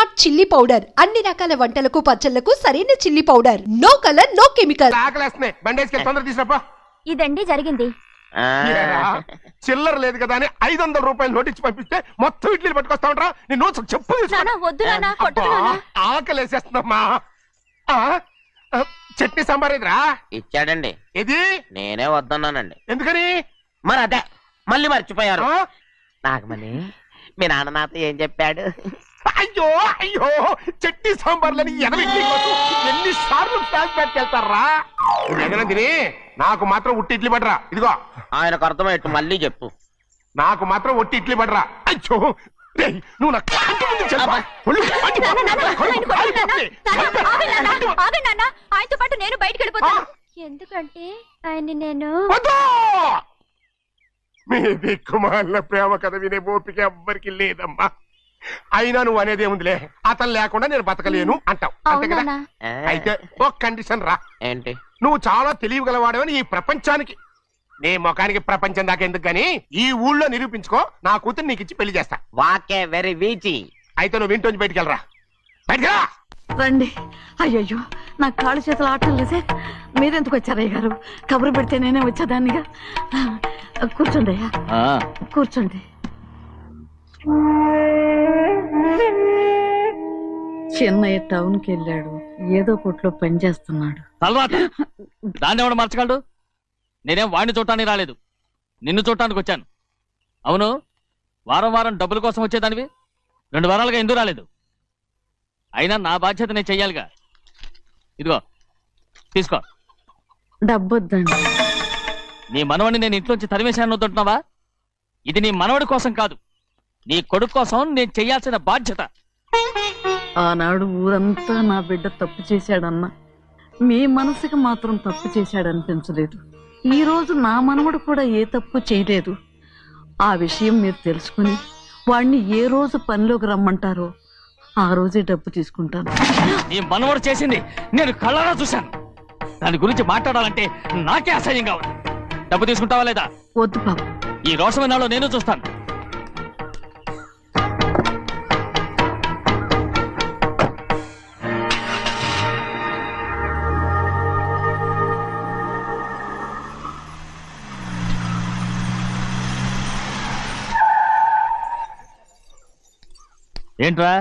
Smart chilli powder అన్ని రకాల వంటలకు పచ్చళ్లకు సరైన chilli powder. No colour no chemical. ఆకలేస్తున్నాయి, బండేసుకెళ్ళి తొందర తీసినప్ప. ఇదండి జరిగింది. చిల్లర లేదు కదా అని 500 రూపాయలు నోటిచ్చి పంపిస్తే మొత్తం ఇడ్లీలు పట్టుకొస్తా ఉంటా. నీ నోట్స్ చెప్పు. ఆకలేసేస్తుందమ్మా. చట్నీ సాంబార్ ఎదురా ఇచ్చాడండి. ఇది నేనే వద్దన్నానండి. ఎందుకని? మరి అదే మళ్ళీ మర్చిపోయారు. నాకు మళ్ళీ మీ నాన్న నాతో ఏం చెప్పాడు? అయ్యో అయ్యో, చట్నీ సాంబార్లని ఎన్ని సార్లు ప్యాక్ పెట్టుకెళ్తారా? తిని నాకు మాత్రం ఉట్టి ఇడ్లీ పడరా. ఇదిగో ఆయనకు అర్థమయ్యట్టు మళ్ళీ చెప్పు. నాకు మాత్రం ఒట్టి ఇడ్లీ పడరా. అయ్యో నువ్వు ఆయనతో పాటు నేను బయటకు వెళ్ళిపోతాను. ఎందుకంటే ఆయన్ని నేను మీ దిక్కుమాల ప్రేమ కథ వినే ఓపిక ఎవ్వరికి లేదమ్మా. అయినా నువ్వు అనేదేముందిలే, అతను లేకుండా నేను బతకలేను అంటావు అంతే కదా. అయితే ఒక కండిషన్ రా. ఏంటి? నువ్వు చాలా తెలియగలవాడవని ఈ ప్రపంచానికి, నీ ముఖానికి ప్రపంచం దాకా ఎందుకు గాని ఈ ఊళ్ళో నిరూపించుకో. నా కూతురు నీకు ఇచ్చి పెళ్లి చేస్తా. వాకే వెరీ వీచి. అయితే నువ్వు ఇంటి నుంచి బయటికి వెళ్ళరా. బయటకెళ్ళా రండి. అయ్యయ్యో, నా కాళ్ళు చేతులు ఆటలు లేసే. మీరెందుకు వచ్చారయ్య గారు? కబురు పెడితే నేనే వచ్చేదాన్నిగా. కూర్చోండి అయ్యా, కూర్చోండి. చిన్నయ్య టౌన్ కి వెళ్ళాడు, ఏదో కొట్లో పని చేస్తున్నాడు. దాన్ని ఎవడు మార్చగలడు? నేనేం వాడిని చూడటానికి రాలేదు, నిన్ను చూడటానికి వచ్చాను. అవును, వారం వారం డబ్బుల కోసం వచ్చేదానివి 2 వారాలుగా ఎందుకు రాలేదు? అయినా నా బాధ్యత నేను చెయ్యాలిగా. ఇదిగో తీసుకో. డబ్బొద్దండి. నీ మనవడిని నేను ఇంట్లోంచి తరిమేశాను వద్దంటున్నావా? ఇది నీ మనవడి కోసం కాదు, నీ కొడుకు కోసం నేను చెయ్యాల్సిన బాధ్యత. ఆనాడు ఊరంతా నా బిడ్డ తప్పు చేశాడన్నా, మీ మనసుకి మాత్రం తప్పు చేశాడనిపించలేదు. ఈ రోజు నా మనవడు కూడా ఏ తప్పు చేయలేదు. ఆ విషయం మీరు తెలుసుకుని వాణ్ణి ఏ రోజు పనిలోకి రమ్మంటారో ఆ రోజే డబ్బు తీసుకుంటాను. నీ మనవడు చేసింది నేను కళ్ళారా చూశాను. దాని గురించి మాట్లాడాలంటే నాకే అసహ్యంగా ఉంది. డబ్బు తీసుకుంటావా లేదా? వద్దు బాబు, ఈ రోషమైనాలో నేను చూస్తాను. ఏంట్రా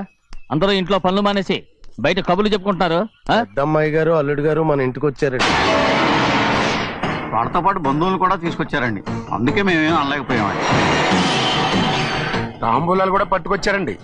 అందరూ ఇంట్లో పనులు మానేసి బయట కబుర్లు చెప్పుకుంటున్నారు? పెద్దమ్మాయి గారు అల్లుడు గారు మన ఇంటికి వచ్చారండి. వాళ్ళతో పాటు బంధువులు కూడా తీసుకొచ్చారండి, అందుకే మేమేం అనలేకపోయామండి. తాంబూలాలు కూడా పట్టుకొచ్చారండి.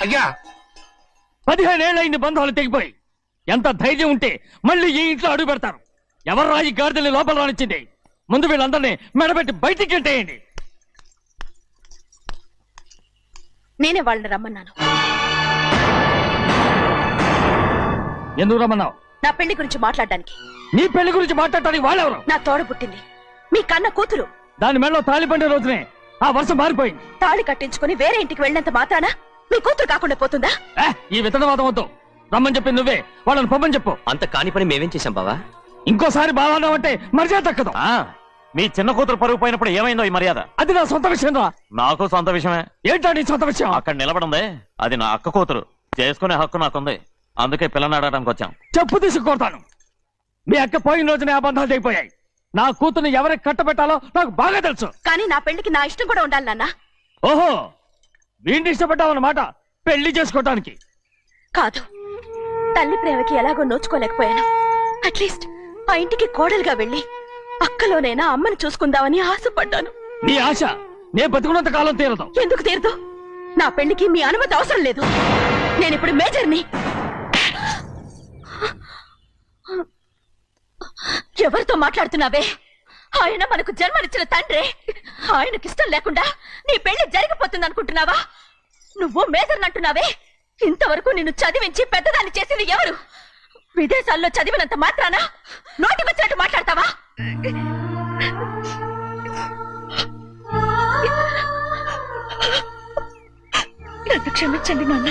అయ్యా 15 ఏళ్ళైంది బంధాలు తెగిపోయి. ఎంత ధైర్యం ఉంటే మళ్ళీ ఈ ఇంట్లో అడుగు పెడతారు? ఎవరు రాయి గాడిదల్ని లోపల రానిచ్చింది? ముందు వీళ్ళందరినీ మెడబెట్టి బయటికి గెంటేయండి. నేనే వాళ్ళని రమ్మన్నాను. ఎందుకు రమ్మన్నావు? నా పెళ్లి గురించి మాట్లాడడానికి. నీ పెళ్లి గురించి మాట్లాడటానికి వాళ్ళెవరు? నా తోడ పుట్టింది, మీ కన్న కూతురు. దాని మెడలో తాళి పండే రోజునే ఆ వర్షం మారిపోయింది. తాళి కట్టించుకుని వేరే ఇంటికి వెళ్ళినంత మాత్రాన మీ కూతురు కాకుండా పోతుందా? ఈ విత్తనవాదం వద్దు. రమ్మని చెప్పి నువ్వే వాళ్ళని పంపని చెప్పు. అంత కాని పని మేమేం చేశాం బావా? ఇంకోసారి బావాన్నావంటే మర్యాద తక్కదు. మీ చిన్న కూతురు పరుగు పోయినప్పుడు ఏమైందో ఈ మర్యాద? అది నా సొంత విషయం రా. నాకు సొంత విషయమే. ఏంటో నీ సొంత విషయం? అక్కడ నిలబడిందే అది నా అక్క కూతురు, చేసుకునే హక్కు నాకుంది. అందుకే పిల్లని అడగడానికి వచ్చాం. చెప్పు తీసుకొడతాను. మీ అక్క పోయిన రోజునే ఆ బంధాలు తెగిపోయాయి. నా కూతుర్ని ఎవరికి కట్టబెట్టాలో నాకు బాగా తెలుసు. కానీ నా పెళ్లికి నా ఇష్టం కూడా ఉండాలి నాన్న. ఓహో, వీడిని ఇష్టపడ్డావన్నమాట పెళ్లి చేసుకోవటానికి? కాదు, తల్లి ప్రేమకి ఎలాగో నోచుకోలేకపోయాను. అట్లీస్ట్ ఆ ఇంటికి కోడలుగా వెళ్ళి అక్కలోనైనా అమ్మని చూసుకుందామని ఆశపడ్డాను. నీ ఆశ నే బతుకున్నంత కాలం తీరదు. ఎందుకు తీరదు? నా పెళ్లికి మీ అనుమతి అవసరం లేదు. నేనిప్పుడు మేజర్ని. ఎవరితో మాట్లాడుతున్నావే? ఆయన మనకు జన్మనిచ్చిన తండ్రి. ఆయనకిష్టం లేకుండా నీ పెళ్లి జరిగిపోతుంది అనుకుంటున్నావా? నువ్వు మేజర్ అంటున్నావే, ఇంతవరకు నిన్ను చదివించి పెద్దదాన్ని చేసింది ఎవరు? విదేశాల్లో చదివినంత మాత్రాన నోటికొచ్చినట్టు మాట్లాడతావా? నన్ను క్షమించండి నాన్న.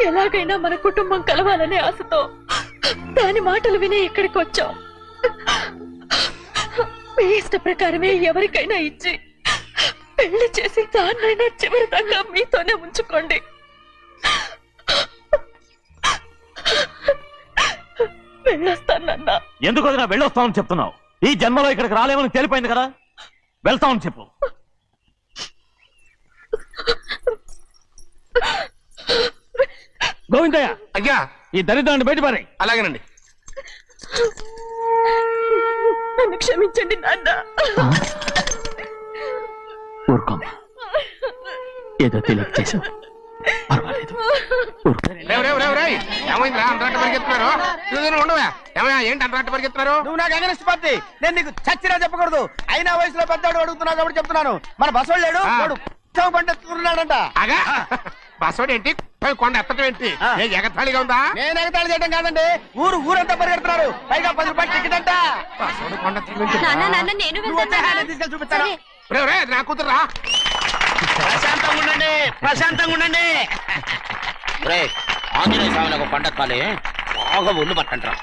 ఎలాగైనా మన కుటుంబం కలవాలనే ఆశతో దాని మాటలు విని ఇక్కడికి వచ్చాం. మీ ఇష్ట ప్రకారమే ఎవరికైనా ఇచ్చి పెళ్లి చేసి దాన్నైనా చివరి దాకా మీతోనే ఉంచుకోండి. వెళ్ళొస్తానన్నా. ఎందుకు వదినా వెళ్ళొస్తామని చెప్తున్నావు? ఈ జన్మలో ఇక్కడికి రాలేమని తెలిపోయింది కదా, వెళ్తామని చెప్పు. గోవిందయ్య, అయ్యా ఈ దరిద్రాన్ని బయటపడి. అలాగేనండి. నన్ను క్షమించండి నాన్న. ఊరుకోమ్మా, ఏదో తెలియక చేసావు, పర్వాలేదు. ఏమైందిరా అంతరాట పరిగెత్తున్నారు? ఉండవా ఏమయ్యా, ఏంటి అంతరాట పరిగెత్తున్నారు? నువ్వు నాకు అగనిస్ట్ పార్టీ, నేను నీకు చచ్చినా చెప్పకూడదు. అయినా వయసులో పెద్దవాడు అడుగుతున్నావు కాబట్టి చెప్తున్నాను. మన బసోడు లేడు, వాడు పండిస్తున్నాడంట. అగా బస్సోడు ఏంటి, కొండ ఎత్తడం ఏంటి? ఏ ఎగతాళిగా ఉందా? నేను ఎగతాళి చేయడం కాదండి, ఊరంతా పరిగెడుతున్నారు. పైగా 10 రూపాయలు టికెట్ అంట. బస్సోడు కొండ నేను తీసుకెళ్ళి చూపిస్తాను. నా కూతురా. ప్రశాంతంగా ఉండండి, ప్రశాంతంగా ఉండండి. ఆంజనేయ స్వామిని ఒక పంట కాలే బాగా ఒళ్ళు పట్టంటారా.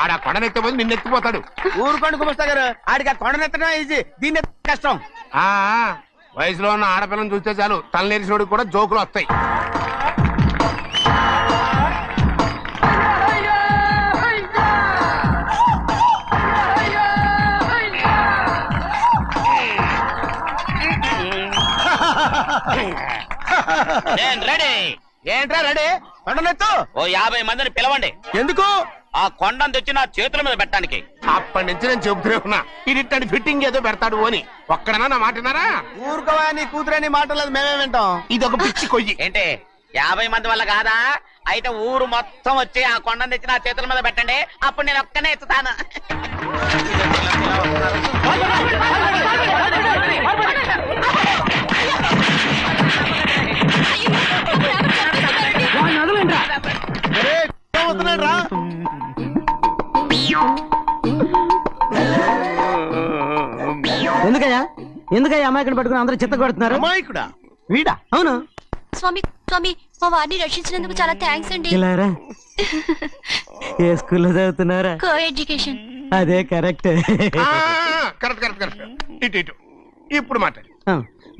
ఆడ కొండనెత్తిపోతే నిన్నెత్తిపోతాడు. ఊరుకోండి కుమస్తా గారు, ఆడికి ఆ కొండనెత్తడం ఈజీ, దీన్ని కష్టం. వయసులో ఉన్న ఆడపిల్లని చూస్తే చాలు తలనేరిసినోడికి కూడా జోకులు వస్తాయి. రెడీ. ఏంట్రా రెడీ? కొండనెత్తు. ఓ 50 మందిని పిలవండి. ఎందుకు? ఆ కొండను తెచ్చి నా చేతుల మీద పెట్టడానికి. అప్పటి నుంచి నేను చెబుతూనే ఉన్నా, ఇది ఫిట్టింగ్ ఏదో పెడతాడు అని. ఒక్కడనా నా మాటనారా? ఊరుకోవా, నీ కూతురని మాటలేదు మేమే వింటాం. ఇది ఒక పిచ్చి కొయ్యి. ఏంటి 50 మంది వల్ల కాదా? అయితే ఊరు మొత్తం వచ్చి ఆ కొండను తెచ్చి నా చేతుల మీద పెట్టండి, అప్పుడు నేను ఒక్కనే ఎత్తుతాను. ఎందుకయ్యా అమాయకుని పట్టుకుని అందరూ చిత్త కొడుతున్నారు? అమాయకుడా? వీడా? అవును. స్వామి స్వామి, మా వారిని రక్షించినందుకు చాలా థ్యాంక్స్ అండి. ఇలారా, ఏ స్కూల్లో చదువుతున్నారా? Co education. అదే కరెక్ట్. Correct correct correct. ఇటు ఇప్పుడు మాట్లాడు.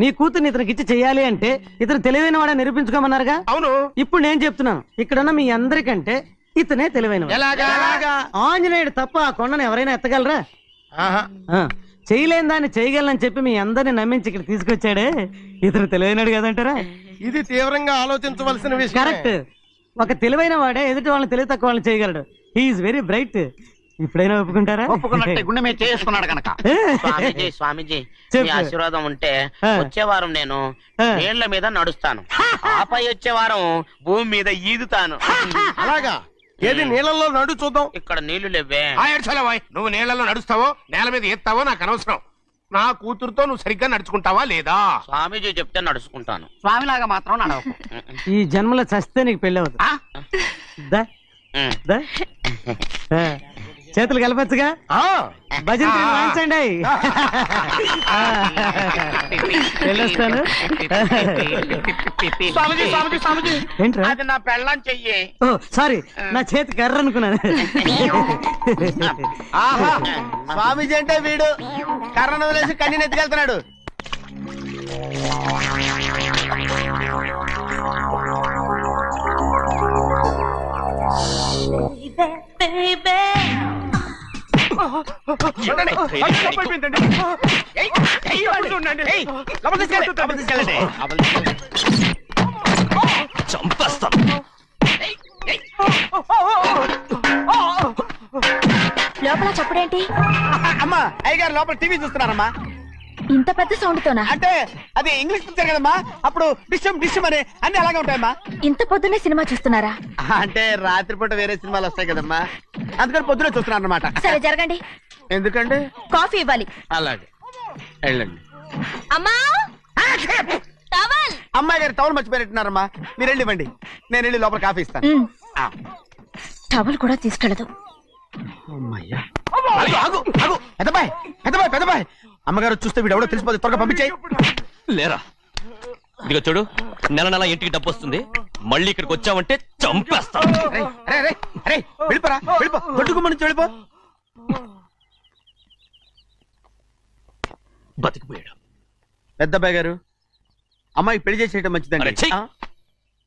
నీ కూతుర్ని ఇతనికి ఇచ్చి చెయ్యాలి అంటే ఇతను తెలివైన వాడని నిరూపించుకోమన్నారుగా. అవును. ఇప్పుడు నేను చెప్తున్నాను, ఇక్కడున్న మీ అందరికంటే ఇతనే తెలివైన. ఆంజనేయుడు తప్ప ఆ కొండను ఎవరైనా ఎత్తగలరా? చేయలేని దాన్ని చేయగలనని చెప్పి మీ అందరిని నమ్మించి ఇక్కడ తీసుకొచ్చాడే, ఇతను తెలివైనడు కదంటారా? ఇది తీవ్రంగా ఆలోచించవలసిన విషయం. కరెక్ట్. ఒక తెలివైన వాడే ఎదుటి వాళ్ళని తెలివి తక్కువ వాళ్ళని చేయగలడు. He is very bright. ఇప్పుడైనా ఒప్పుకుంటారా? ఒప్పుకున్నట్టే, గుండె మీద చేసుకున్నాడు కనుక. స్వామీజీ మీ ఆశీర్వాదం ఉంటే వచ్చే వారం నేను నీళ్ల మీద నడుస్తాను, ఆపై వచ్చే వారం భూమి మీద ఈదుతాను. అలాగా? ఏది నీళ్ళల్లో నడు చూద్దాం. ఇక్కడ నీళ్లు లేవే. నువ్వు నీళ్లలో నడుస్తావో నేల మీద ఎత్తావో నాకు అనవసరం. నా కూతురుతో నువ్వు సరిగ్గా నడుచుకుంటావా లేదా? స్వామీజీ చెప్తే నడుచుకుంటాను, స్వామిలాగా మాత్రం నడవకు. ఈ జన్మలో చస్తే నీకు పెళ్ళి అవుతుంది. చేతులు కలపచ్చుగా, భజన వాయించండి. వెళ్ళొస్తాను. ఏంట్రా? అది నా పెళ్ళం చెయ్యి. ఓ సారీ, నా చేతి కర్ర అనుకున్నాను. స్వామీజీ అంటే వీడు కర్రను వదిలేసి కన్నీని ఎత్తుకెళ్తున్నాడు. లోపల చప్పుడేంటి? అమ్మా, అయ్యగారు లోపల టీవీ చూస్తున్నారమ్మా. ఇంత పెద్ద సౌండ్ తోనా? అంటే అది ఇంగ్లీష్ పిక్చర్ కదమ్మా, అప్పుడు డిషమ్ డిషమ్ అని అన్ని అలాగే ఉంటాయమ్మా. ఇంత పొద్దున్నే సినిమా చూస్తున్నారా? అంటే రాత్రిపూట వేరే సినిమాలు వస్తాయి కదమ్మా, అందుకని పొద్దునే చూస్తున్నాను అన్నమాట. సరే జరగండి. ఎందుకండి? కాఫీ ఇవ్వాలి. అలాగే వెళ్ళండి. అమ్మా టవల్. అమ్మాయి గారు టవల్ మర్చిపోయినట్టున్నారమ్మా, మీరు వెళ్ళి ఇవ్వండి, నేను వెళ్ళి లోపల కాఫీ ఇస్తాను. టవల్ కూడా తీసుకెళ్ళదు. అమ్మయ్యా, ఆగు ఆగు, పెద్దబాయ్ పెద్దబాయ్ పెద్దబాయ్, అమ్మగారు చూస్తే వీడు ఎవడో తెలిసిపోతే త్వరగా పంపించాయి. లేరా, ఇదిగో చూడు, నెల నెల ఇంటికి డబ్బు వస్తుంది, మళ్ళీ ఇక్కడికి వచ్చావంటే చంపేస్తా. వెళ్ళిపోరా, వెళ్ళిపో, దొడ్డుకుమ్మ నుంచి వెళ్ళిపో. బతికిపోయాడు. పెద్దబాయ్ గారు, అమ్మాయి పెళ్లి చేసేయటం మంచిదండి.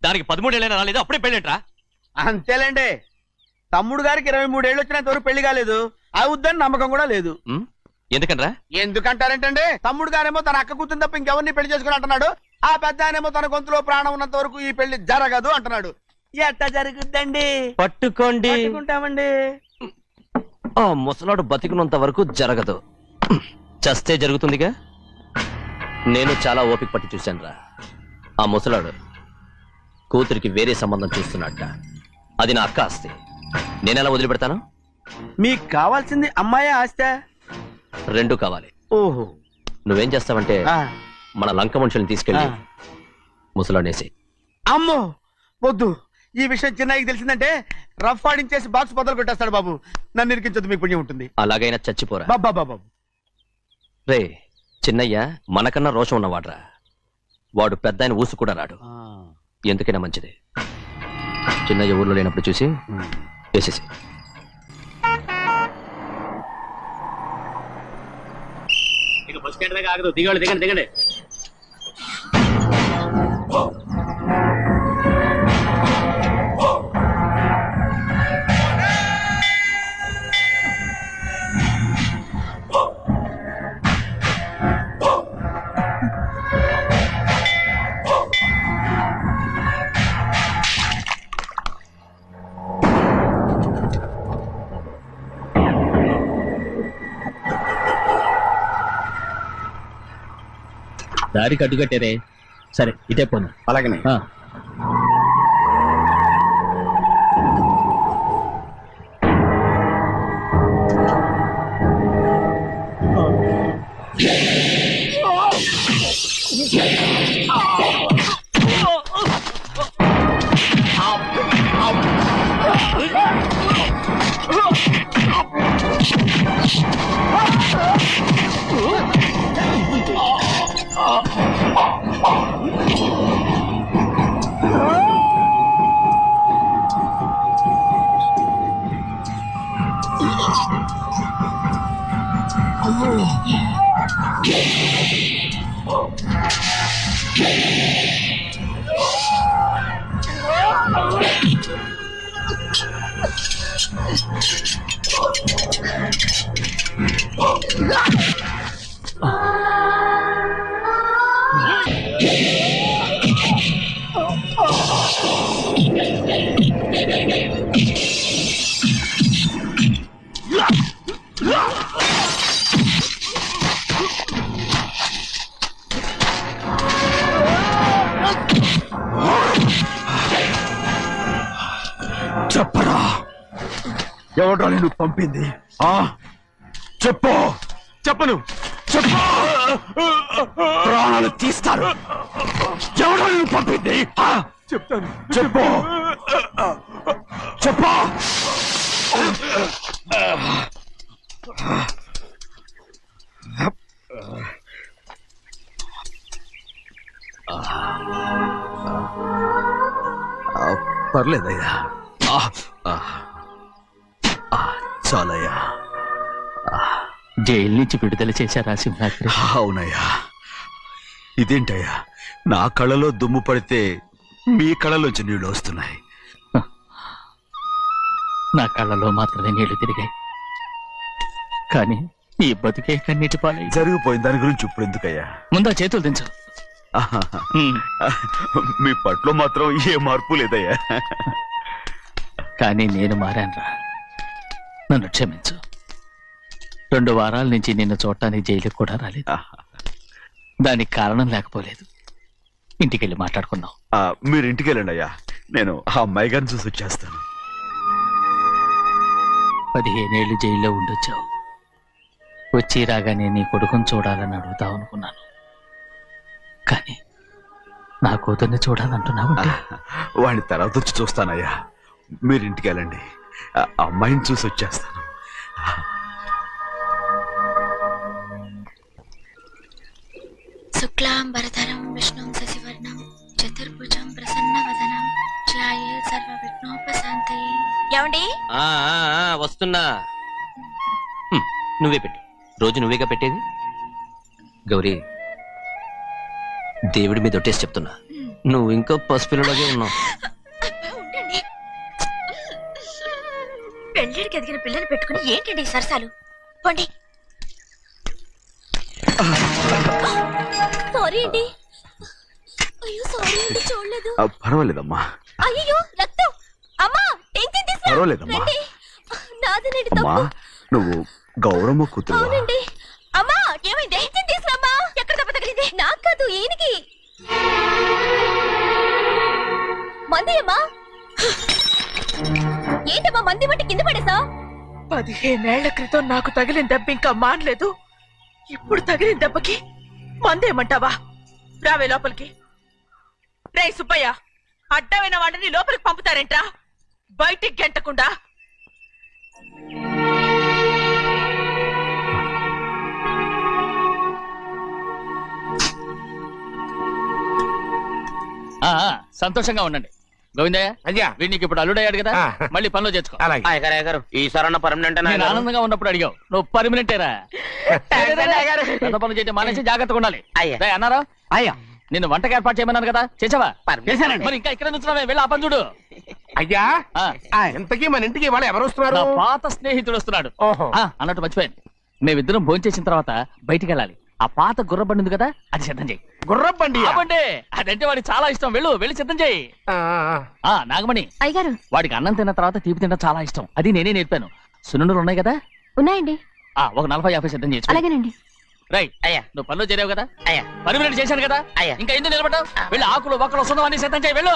దానికి 13 ఏళ్ళైనా రాలేదు, అప్పుడే పెళ్ళేంట్రా? అంతేలేండి, తమ్ముడు గారికి 23 ఏళ్ళు వచ్చినంత వరకు పెళ్లి కాలేదు, అవుద్దని నమ్మకం కూడా లేదు. ఎందుకనరా? ఎందుకంటారేంటండి, తమ్ముడు గారేమో తన అక్క కూతురు తప్ప ఇంకెవరిని పెళ్లి చేసుకుని అంటున్నాడు, ఆ పెద్ద ఆయనేమో తన గొంతులో ప్రాణం ఉన్నంత వరకు ఈ పెళ్లి జరగదు అంటున్నాడు. ఎట్ట జరుగుద్దండి? పట్టుకోండి. పట్టుకుంటామండి. ఆ ముసలాడు బతికినంత వరకు జరగదు, చస్తే జరుగుతుందిగా. నేను చాలా ఓపిక పట్టి చూశానురా. ఆ ముసలాడు కూతురికి వేరే సంబంధం చూస్తున్నట్ట. అది నా అక్క ఆస్తి, నేనెలా వదిలిపెడతాను? మీకు కావాల్సింది అమ్మాయి ఆస్తి? రెండు కావాలి. ఓహో, నువ్వేం చేస్తావంటే మన లంక మనుషుల్ని తీసుకెళ్ళి ముసలాడేసి. అమ్మో వద్దు, ఈ విషయం చిన్నయ్యకి తెలిసిందంటే రఫ్ ఆడించేసి బాక్స్ బదులు కొట్టేస్తాడు బాబు. నన్ను ఇరికించొద్దు, మీకు పుణ్యం ఉంటుంది. అలాగైనా చచ్చిపోరా బాబా బాబు. రే చిన్నయ్య మనకన్నా రోషం ఉన్నవాడ్రా, వాడు పెద్ద ఆయన ఊసు కూడా రాడు. ఎందుకైనా మంచిది, చిన్నయ్య ఊర్లో లేనప్పుడు చూసి వేసేసి. దిగండి దిగండి దిగండి. దారి కట్టుకట్టారే, సరే ఇటే పోను. అలాగనే. చెప్పరా, ఎవడో నిన్ను పంపింది? చెప్పు. చెప్పను. చెప్పు, ప్రాణాలు తీస్తారు. ఎవడో నిన్ను పంపింది? చెప్తాను. చెప్పు చెప్పు. పర్లేదయ్యా, చాలయ్యా. జైలు నుంచి విడుదల చేశారా సింహాద్రి? అవునయ్యా. ఇదేంటయ్యా, నా కళ్ళలో దుమ్ము పడితే మీ కళ్ళలోంచి నీళ్లు వస్తున్నాయి. నా కళ్ళలో మాత్రమే నీళ్లు తిరిగాయి, కానీ ఈ బతికే కన్నీటి పాలై. జరిగిపోయిన దాని గురించి ఇప్పుడు ఎందుకయ్యా? ముందా చేతులు దించు. మీ పట్ల మాత్రం ఏ మార్పు లేదయ్యా. కానీ నేను మారానురా, నన్ను క్షమించు. 2 వారాల నుంచి నిన్ను చూడటానికి జైలుకి కూడా రాలేదు. దానికి కారణం లేకపోలేదు. ఇంటికెళ్ళి మాట్లాడుకుందాం. మీరు ఇంటికి వెళ్ళండి అయ్యా, నేను ఆ అమ్మాయి గారిని చూసి వచ్చేస్తాను. 15 ఏళ్ళు జైల్లో ఉండొచ్చావు. వచ్చి రాగానే నీ కొడుకుని చూడాలని అడుగుతావు అనుకున్నాను, కానీ నా కూతుర్ని చూడాలంటున్నావు. వాడిని తర్వాత వచ్చి చూస్తానయ్యా, మీరు ఇంటికి వెళ్ళండి, ఆ అమ్మాయిని చూసి వచ్చేస్తాను. శుక్లాంబరధరం విష్ణుం శశివర్ణం చతుర్భుజం ప్రసన్నవదనం ధ్యాయే సర్వవిఘ్నోపశాంతయే. ఏమండి? వస్తున్నా. నువ్వే పెట్టు, రోజు నువ్వేగా పెట్టేది. గౌరీ, దేవుడి మీద ఒట్టేసి చెప్తున్నా, నువ్వు ఇంకా పసిపిల్లలాగే ఉన్నావు. పెళ్ళిడికి ఎదిగిన పిల్లని పెట్టుకుని ఏంటండి సరసాలు? పోండి. సారీ అండి. అయ్యో సారీ అండి, చూడలేదు. పర్వాలేదమ్మా. అయ్యో రక్తం. అమ్మా టెన్షన్ తీసుకురా. పర్వాలేదమ్మా. నాదనండి అమ్మా, తప్పు. నువ్వు గౌరమ్మ కూతురు. అవునండి. అమ్మా ఏమైంది? టెన్షన్ తీసుకురామ్మా. ఎక్కడ దెబ్బ తగిలింది? నాకు కాదు, ఈయనకి. మంది అమ్మా. ఏంటమ్మా మంది బట్టి కింద పడేసా? 15 ఏళ్ల క్రితం నాకు తగిలిన దెబ్బ ఇంకా మానలేదు. ఇప్పుడు తగిలిన దెబ్బకి మందేమంటావా? రావే లోపలికి. రే సుబ్బయ్య, అడ్డమైన వాడిని లోపలికి పంపుతారేంట్రా? బయటికి గెంటకుండా. సంతోషంగా ఉండండి. గోవిందయ్య, అయ్యా వీడికి ఇప్పుడు అల్లుడయ్యాడు కదా, మళ్ళీ పనిలో చేర్చుకో. ఈ సరణ పర్మనెంట్ నేను ఆనందంగా ఉన్నప్పుడు అడిగావు, నువ్వు పర్మనెంటేరా. పెద్ద పనులు చేయడం మానేసి జాగ్రత్తగా ఉండాలి. రేయ్ అన్నారా? అయ్యా, నిన్ను వంటకి ఏర్పాటు చేయమన్నాను కదా, చేసావా? చేశానండి. మరి ఇంకా ఇక్కడ నుంచున్నావే, వెళ్ళి ఆ పని చూడు. అయ్యా ఇంతకీ మన ఇంటికి వాళ్ళు ఎవరు వస్తున్నారు? నా పాత స్నేహితుడు వస్తున్నాడు. ఓహో. అన్నట్టు మర్చిపోయాను, మేమిద్దరం భోంచేసిన తర్వాత బయటికి వెళ్ళాలి. ఆ పాత గుర్రబండి ఉంది కదా, అది సిద్ధం చేయి. గుర్రబండి? అదంటే వాడికి చాలా ఇష్టం. వెళ్ళి సిద్ధం చేయి. నాగమణి, అయ్యగారు, వాడికి అన్నం తిన్న తర్వాత తీపి తినడం చాలా ఇష్టం. అది నేనే నేర్పాను. సున్నుండలు ఉన్నాయి కదా? ఉన్నాయండి. ఒక 40-50 సిద్ధం చేసి. అలాగేనండి. రైట్. అయ్యా, నువ్వు పనులు చేరావు కదా, అయ్యా, పర్మనెంట్ చేశాను కదా, అయ్యా, ఇంకా ఎందుకు నిలబడ్డావు? వెళ్ళి ఆకులు ఒక్కలు సున్నవన్నీ సిద్ధం చేయి. వెళ్ళు.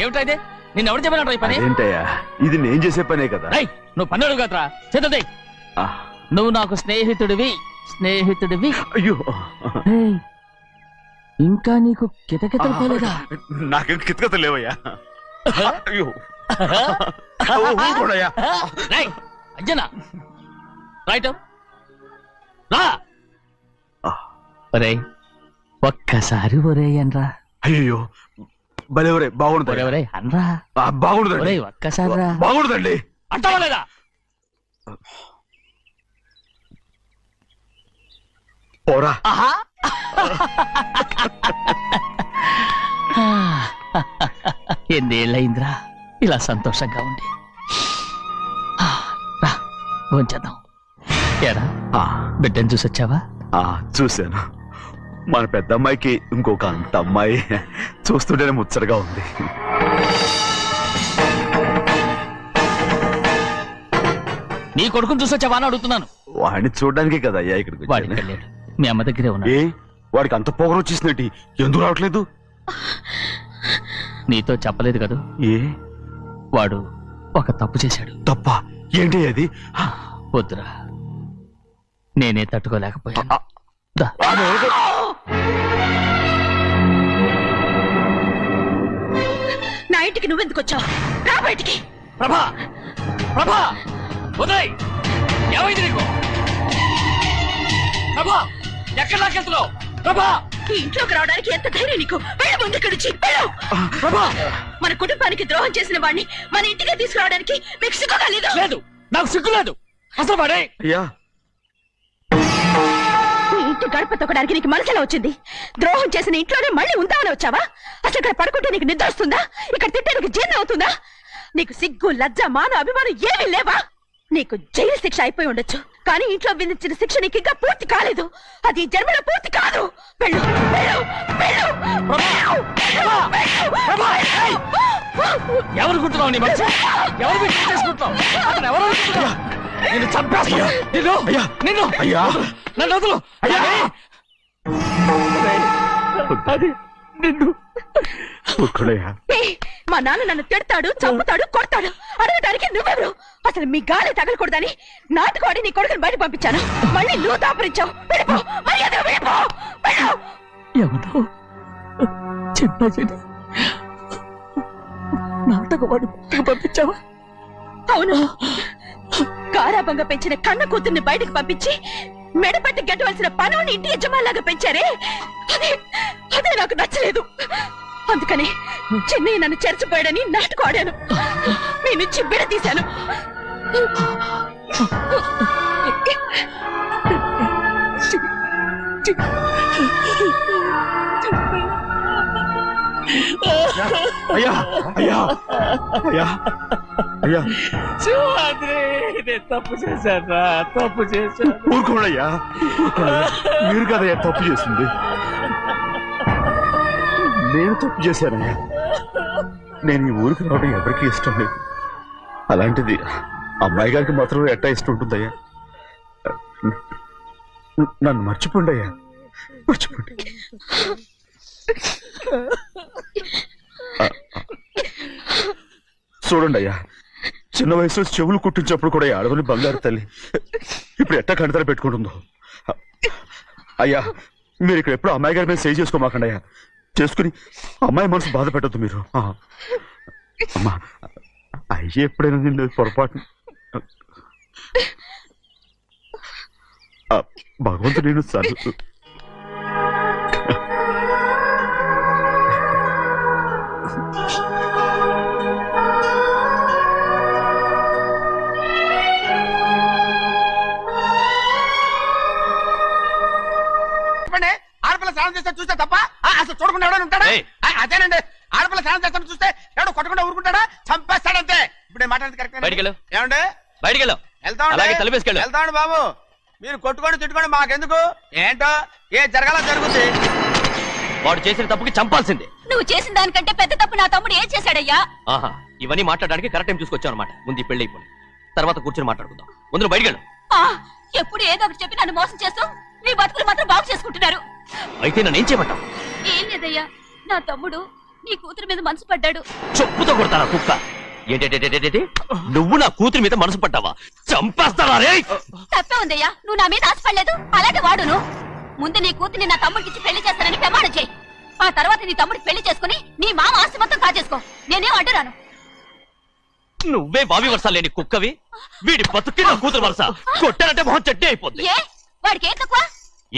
ఏమిటా ఇది? నిన్ను ఎవరు చెప్పినట్టు ఈ పని? ఏంటయ్యా, ఇది నేను చేసే పనే కదా. నువ్వు పన్నుడు కదరా, సిద్ధం చేయి. నువ్వు నాకు స్నేహితుడివి. అయ్యో, ఇంకా నీకు కితకితలు పోలేదా? నాకేం కితకత లేవయ్యా. అయ్యో ఊరుకోడయ్యా. అజ్జనా రైట్ రా. ఒరేయ్, ఒక్కసారి ఒరే అనరా. అయ్యో భలేవరే, బాగుంటుంది. ఒరే అనరా. బాగుండదండి. ఒక్కసారి రా. బాగుండదండి. అంటావా లేదా? పోరా. ఎన్నేళ్ళయిందిరా ఇలా సంతోషంగా ఉండి. రా భోంచేద్దాం. ఏరా బిడ్డను చూసొచ్చావా? చూశాను. మన పెద్ద అమ్మాయికి ఇంకొక అంత అమ్మాయి చూస్తుంటేనే ముచ్చటగా ఉంది. నీ కొడుకుని చూసొచ్చావా అని అడుగుతున్నాను. వాడిని చూడడానికి కదా అయ్యా ఇక్కడికి. వాడికి వెళ్ళాడు, మీ అమ్మ దగ్గరే ఉన్నాడు. వాడికి అంత పొగరు వచ్చేసినట్టు ఎందుకు రావట్లేదు? నీతో చెప్పలేదు కదా. వాడు ఒక తప్పు చేశాడు. తప్ప? ఏంటి అది? వద్దురా, నేనే తట్టుకోలేకపోయాను. నా ఇంటికి నువ్వెందుకు వచ్చావు? రా బయటికి. ప్రభా, ప్రభా, ఉదయ్, ఏమైంది నీకు? ప్రభా, ఎక్కడ నాకెళ్తున్నావు? ప్రభా, ఈ ఇంట్లోకి రావడానికి ఎంత ధైర్యం నీకు? వెళ్ళు ముందు ఇక్కడి నుంచి, వెళ్ళు. ప్రభా, మన కుటుంబానికి ద్రోహం చేసిన వాడిని మన ఇంటికి తీసుకురావడానికి మీకు సిగ్గు కలదు? లేదు, నాకు సిగ్గు లేదు అసలు. వాడే ఈ ఇంటి గడప తొక్కడానికి నీకు మనసులో వచ్చింది. ద్రోహం చేసిన ఇంట్లోనే మళ్ళీ ఉందామని వచ్చావా? అసలు ఇక్కడ పడుకుంటే నీకు నిద్ర వస్తుందా? ఇక్కడ తింటే నీకు జీర్ణం అవుతుందా? నీకు సిగ్గు, లజ్జ, మాన, అభిమానం ఏమీ లేవా? నీకు జైలు శిక్ష అయిపోయి ఉండొచ్చు, కానీ ఇంట్లో విధించిన శిక్ష నీకు ఇంకా పూర్తి కాలేదు. అది జన్మలో పూర్తి కాదు. వెళ్ళు, వెళ్ళు, వెళ్ళు, ఎవరు కుట్టున్నావు? నీ మంచి ఎవరు చేసుకుంటున్నావు? అతను ఎవరు నిన్ను చంపేస్తా. నిన్ను నన్ను వదులు. అది నిన్ను ఏయ్, మా నాన్న నన్ను తిడతాడు, చంపుతాడు, కొడతాడు. అడగడానికి నువ్వెవరు? అసలు మీ గాలి తగలకూడదని నాటుకోడి నీ కొడుకుని బయట పంపించాను. మళ్ళీ నువ్వు దాపరించావు. వెళ్ళిపో, మర్యాదగా వెళ్ళిపో, వెళ్ళు. ఎవరో చిన్న నాటకవాడి పంపించావా? అవును, గారాబంగా పెంచిన కన్న కూతుర్ని బయటకు పంపించి మెడపట్టి గెట్టవలసిన పనుని ఇంటి యజమానిలాగా పెంచారే, అదే నాకు నచ్చలేదు. అందుకని చెన్నై నన్ను చెరచిపోయాడని నాటుకోడాను. మీ నుంచి విడదీశాను. అయ్యా అయ్యా అయ్యా అయ్యా తప్పు చేశాను, తప్పు చేశాను. ఊరుకోడయ్యా, మీరు కదయ్యా తప్పు చేసింది. నేను తప్పు చేశానయ్యా. నేను ఈ ఊరికి రావడం ఎవరికి ఇష్టం లేదు. అలాంటిది అమ్మాయి గారికి మాత్రం ఎట్టా ఇష్టం ఉంటుందయ్యా. నన్ను మర్చిపోండి అయ్యా, మర్చిపోండి. చూడండి అయ్యా, చిన్న వయసులో చెవులు కుట్టించినప్పుడు కూడా ఆడవని బంగారు తల్లి ఇప్పుడు ఎట్టా కంటతర పెట్టుకుంటుందో. అయ్యా, మీరు ఇక్కడ ఎప్పుడు అమ్మాయి గారి మీద సేవ్ చేసుకోమాకండి అయ్యా. చేసుకుని అమ్మాయి మనసు బాధ పెట్టద్దు మీరు. అమ్మా, అయ్యే ఎప్పుడైనా నిన్ను పొరపాటు భగవంతుడు నేను సార్. ఆడపిల్ల స్నానం చేస్తే చూస్తే తప్ప అసలు చూడకుండా ఎవడో ఉంటాడా? అదేనండి, ఆడపిల్ల స్నానం చేస్తాను చూస్తే ఎవడో కొట్టకుండా ఊరుకుంటాడా? చంపేస్తాడంతే. ఇప్పుడు మాట్లాడేది కరెక్ట్ ఏమండి? వెళ్తామండి బాబు. మీరు కొట్టుకొని తిట్టుకొని మాకెందుకు? ఏంటో ఏ జరగాల జరుగుతుంది. వాడు చేసిన తప్పుకి చంపాల్సిందే. నువ్వు చేసిన దానికంటే పెద్ద తప్పు నా తమ్ముడు ఏం చేశాడయ్యా? ఆహా, ఇవన్నీ మాట్లాడడానికి కరెక్ట్ టైం చూసుకొచ్చావు అనమాట. ముందు ఈ పెళ్లి అయిపోయి తర్వాత కూర్చొని మాట్లాడుకుందాం. ముందు బయటకెళ్ళు. ఎప్పుడు ఏదో ఒకటి చెప్పి నన్ను మోసం చేస్తూ మీ బతుకులు మాత్రం బాగు చేసుకుంటున్నారు. అయితే నన్నేం చేయమంటావు? ఏం లేదయ్యా, నా తమ్ముడు నీ కూతురు మీద మనసు పడ్డాడు. చెప్పుతో కొడతారా కుక్క? ఏంటంటే నువ్వు నా కూతురి మీద మనసు పడ్డావా? చంపేస్తారా రే? తప్పే ఉందయ్యా, నువ్వు నా మీద ఆశపడలేదు, అలాగే వాడును. ముందు నీ కూతుర్ని నా తమ్ముడికి పెళ్లి చేస్తానని ప్రమాణం చేయి. ఆ తర్వాత నీ తమ్ముడికి పెళ్లి చేసుకుని నీ మామ ఆస్తి మొత్తం కాజేసుకో. నేనేం అడ్డురాను. నువ్వే బావి వరుస లేని కుక్కవి. వీడి బతుక్కి నా కూతురు వరుస. కొట్టానంటే మొహం చట్నీ అయిపోద్ది. వాడికి ఏం తక్కువ?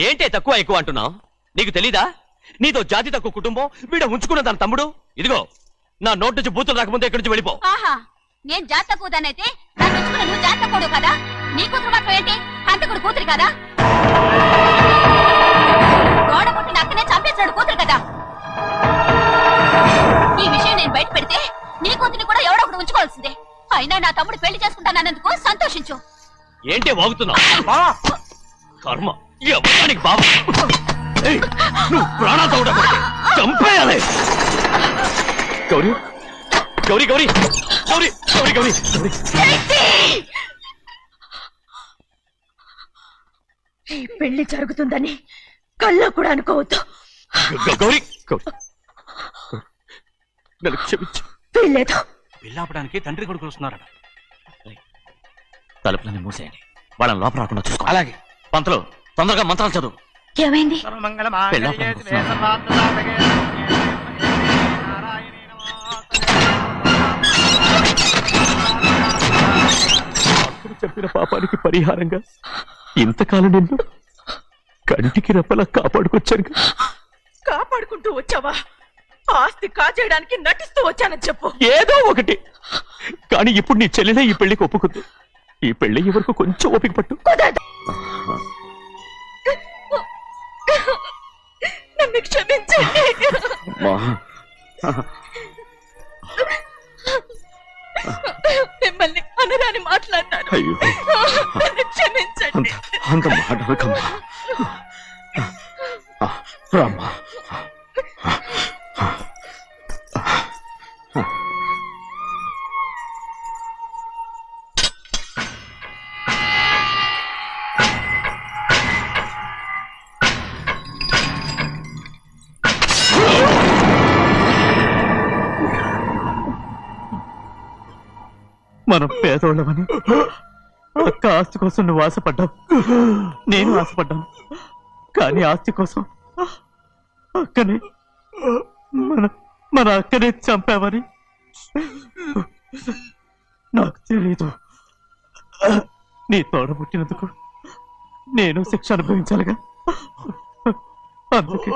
ఏంటే తక్కువ ఎక్కువ అంటున్నావు? నీకు తెలీదా? నీతో జాతి తక్కువ కుటుంబం వీడ ఉంచుకున్న దాని తమ్ముడు. ఇదిగో, నా నోటి నుంచి బూతులు రాకముందే ఇక్కడి నుంచి వెళ్ళిపో. ఆహా, నేను జాత కూదానైతే నన్ను ఉంచుకున్న నువ్వు జాత కూడు కదా? నీ కూతురు మాత్రం ఏంటి? హంతకుడు కూతురు కదా? గోడ పుట్టిన అక్కనే చంపేశాడు కూతురు కదా? ఈ విషయం నేను బయట పెడితే నీ కూతురిని కూడా ఎవడో ఒకటి ఉంచుకోవాల్సిందే. అయినా నా తమ్ముడు పెళ్లి చేసుకుంటానన్నందుకు సంతోషించు. ఏంటి వాగుతున్నావు? కర్మ, ఎవరికి బాబు నువ్వు ప్రాణాలతో ఉండకూడదు. చంపేయాలి. గౌరీ గౌరీ గౌరీ గౌరీ గౌరీ గౌరీ గౌరీ. ఈ పెళ్లి జరుగుతుందని కల్లో కూడా అనుకోవద్దు. గౌరీ నన్ను క్షమించు. వీల్లేదు. పెళ్ళాపడానికి తండ్రి కొడుకులు వస్తున్నారట. తలుపులని మూసేయండి, వాళ్ళని లోపల రాకుండా చూసుకో. అలాగే. పంతులు, తొందరగా మంత్రాలు చదువు. ఏమైంది? చెప్పిన పాపానికి పరిహారంగా ఇంతకాలం నిన్ను కంటికి రెప్పలా కాపాడుకొచ్చాను. కాపాడుకుంటూ వచ్చావా? ఆస్తి కాజేయడానికి నటిస్తూ వచ్చానని చెప్పు. ఏదో ఒకటి. కానీ ఇప్పుడు నీ చెల్లెలే ఈ పెళ్లికి ఒప్పుకుంది. ఈ పెళ్లి వరకు కొంచెం ఓపిక పట్టు. నన్ను క్షమించండి. మిమ్మల్ని అనరాని మాట్లాడినాను. నన్ను క్షమించండి. అంత మాటలకమ్మా. రామ్మా. మనం పేదోళ్ళమని అక్క ఆస్తి కోసం నువ్వు ఆశపడ్డావు, నేను ఆశపడ్డాను. కానీ ఆస్తి కోసం అక్కని మన అక్కనే చంపావని నాకు తెలీదు. నీ తోడ పుట్టినందుకు నేను శిక్ష అనుభవించాలిగా, అందుకే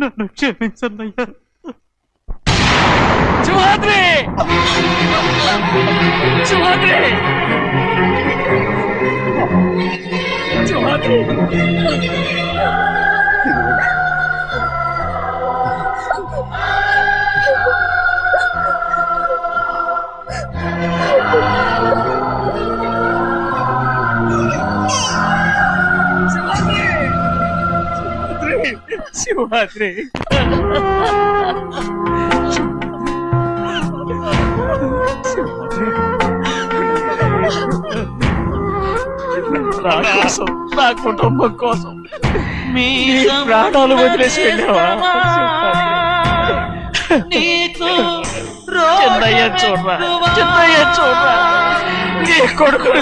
నన్ను క్షమించన్నయ్యా. శివాద్రి శివాద్రి శివాద్రి శివాద్రి నా కోసం, నా కుటుంబం కోసం మీ ప్రాణాలు వదిలేసి వెళ్ళావా? చిన్నయ్య చూడరా, చిన్నయ్య చూడరా, నీ కొడుకు